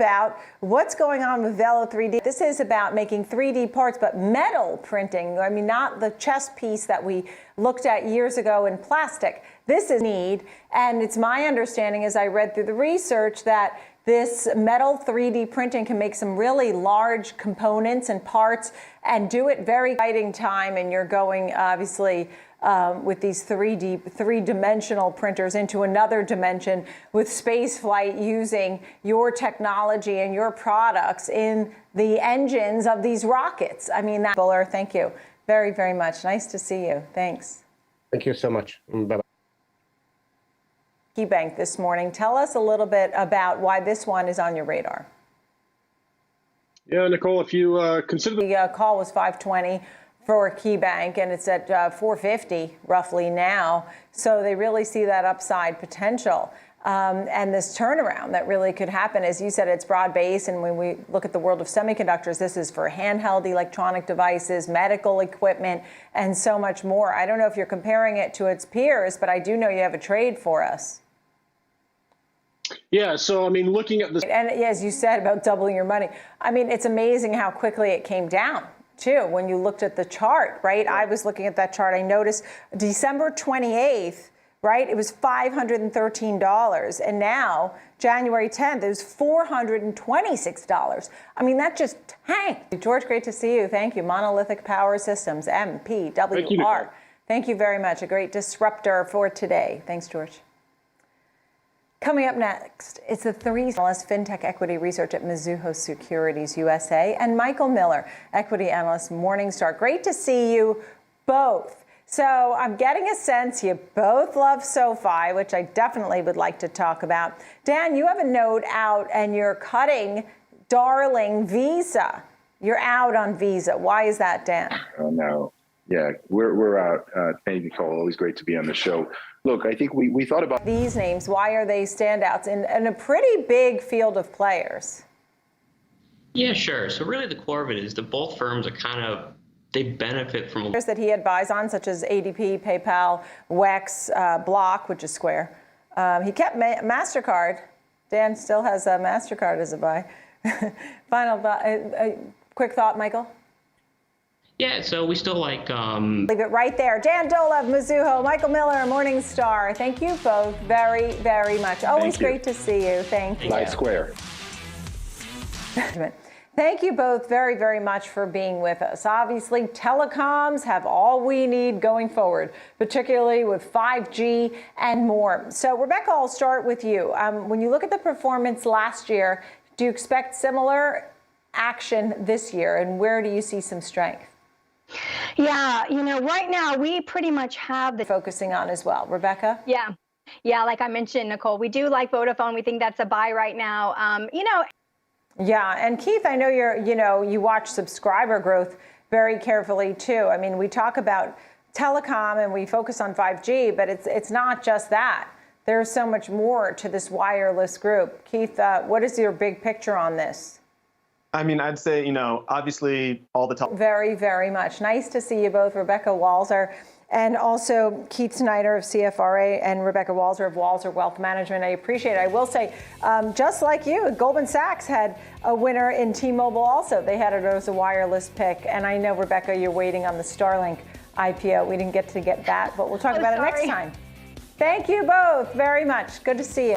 about what's going on with Velo 3D. This is about making 3D parts, but metal printing. I mean, not the chess piece that we looked at years ago in plastic. This is need, and it's my understanding as I read through the research that this metal 3D printing can make some really large components and parts and do it very exciting time. And you're going, obviously, with these three-dimensional printers into another dimension with space flight using your technology and your products in the engines of these rockets. I mean, that, Buller, thank you very, very much. Nice to see you. Thanks. Thank you so much. Bye-bye. KeyBank this morning. Tell us a little bit about why this one is on your radar. Yeah, Nicole, if you consider the call was 520 for KeyBank, and it's at 450 roughly now. So they really see that upside potential and this turnaround that really could happen. As you said, it's broad-based, and when we look at the world of semiconductors, this is for handheld electronic devices, medical equipment, and so much more. I don't know if you're comparing it to its peers, but I do know you have a trade for us. Yeah, so I mean, looking at this, and as you said about doubling your money, I mean, it's amazing how quickly it came down too when you looked at the chart, right? I was looking at that chart. I noticed December 28th, right? It was $513, and now January 10th, it was $426. I mean, that just tanked. George, great to see you. Thank you. Monolithic Power Systems, MPWR. Thank you very much. A great disruptor for today. Thanks, George. Coming up next, it's the three analyst fintech equity research at Mizuho Securities USA and Michael Miller, equity analyst, Morningstar. Great to see you both. So I'm getting a sense you both love SoFi, which I definitely would like to talk about. Dan, you have a note out and you're cutting darling Visa. You're out on Visa. Why is that, Dan? Oh, no. Yeah, we're out. Thank you, Nicole. Always great to be on the show. Look, I think we thought about these names. Why are they standouts in a pretty big field of players? Yeah, sure. So really the core of it is that both firms are they benefit from that he advised on, such as ADP, PayPal, WEX, Block, which is Square. He kept MasterCard. Dan still has MasterCard as a buy. Final quick thought, Michael? Yeah, so we still like... Leave it right there. Dan Dolev, Mizuho, Michael Miller, Morningstar. Thank you both very, very much. Always great to see you. Thank you. Live Square. Thank you both very, very much for being with us. Obviously, telecoms have all we need going forward, particularly with 5G and more. So, Rebecca, I'll start with you. When you look at the performance last year, do you expect similar action this year, and where do you see some strength? Yeah, right now we pretty much have the focusing on as well. Rebecca? Yeah, like I mentioned, Nicole, we do like Vodafone. We think that's a buy right now. Yeah, and Keith, I know you watch subscriber growth very carefully too. I mean, we talk about telecom and we focus on 5G, but it's not just that. There's so much more to this wireless group. Keith, what is your big picture on this? I mean, I'd say, obviously all the time. Very, very much. Nice to see you both, Rebecca Walser and also Keith Snyder of CFRA and Rebecca Walser of Walser Wealth Management. I appreciate it. I will say, just like you, Goldman Sachs had a winner in T-Mobile also. They had it as a wireless pick. And I know, Rebecca, you're waiting on the Starlink IPO. We didn't get that, but we'll talk about it next time. Thank you both very much. Good to see you.